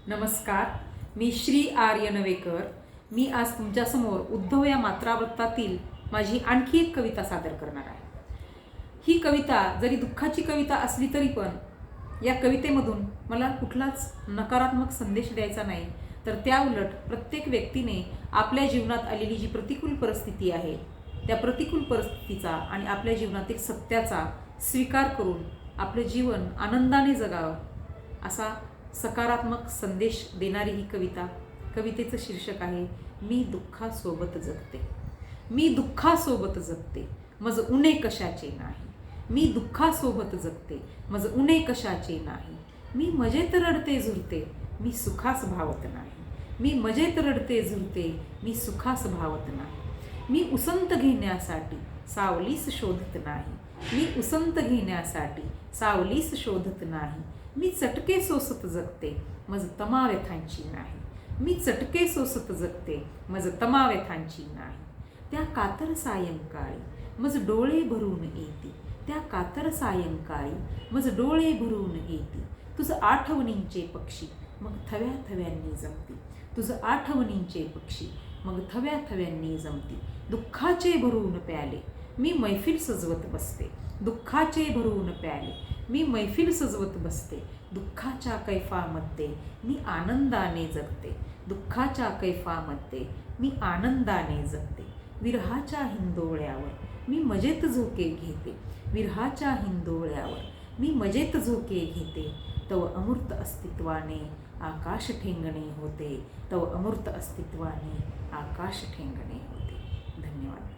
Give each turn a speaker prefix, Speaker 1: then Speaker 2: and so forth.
Speaker 1: नमस्कार, मी श्री आर्य नवेकर. मी आज तुमच्यासमोर उद्धव या मात्रावृत्तातील माझी आणखी एक कविता सादर करणार आहे. ही कविता जरी दुःखाची कविता असली तरी पण या कवितेमधून मला कुठलाच नकारात्मक संदेश द्यायचा नाही, तर त्याउलट प्रत्येक व्यक्तीने आपल्या जीवनात आलेली जी प्रतिकूल परिस्थिती आहे त्या प्रतिकूल परिस्थितीचा आणि आपल्या जीवनातील सत्याचा स्वीकार करून आपलं जीवन आनंदाने जगावं असा सकारात्मक संदेश देणारी ही कविता. कवितेचं शीर्षक आहे मी दुःखासोबत जगते. मी दुःखासोबत जगते मज उणे कशाचे नाही. मी दुःखासोबत जगते मज उणे कशाचे नाही. मी मजेत रडते झुरते मी सुखास भावत नाही. मी मजेत रडते झुरते मी सुखास भावत नाही. मी उसंत घेण्यासाठी सावलीस शोधत नाही. मी उसंत घेण्यासाठी सावलीस शोधत नाही. मी चटके सोसत जगते मज तमाव्यथांची नाही. मी चटके सोसत जगते मज तमाव्यथांची नाही. त्या कातर सायंकाळी मज डोळे भरून येते. त्या कातर सायंकाळी मज डोळे भरून येते. तुझं आठवणींचे पक्षी मग थव्या थव्यांनी जमती. तुझं आठवणींचे पक्षी मग थव्या थव्यांनी जमती. दुःखाचे भरून प्याले मी मैफिल सजवत बसते. दुःखाचे भरून प्याले मी मैफिल सजवत बसते. दुःखाच्या कैफामध्ये मी आनंदाने जगते. दुःखाच्या कैफामध्ये मी आनंदाने जगते. विरहाच्या हिंदोळ्यावर मी मजेत झोके घेते. विरहाच्या हिंदोळ्यावर मी मजेत झोके घेते. तव अमूर्त अस्तित्वाने आकाश ठेंगणे होते. तव अमूर्त अस्तित्वाने आकाश ठेंगणे होते. धन्यवाद.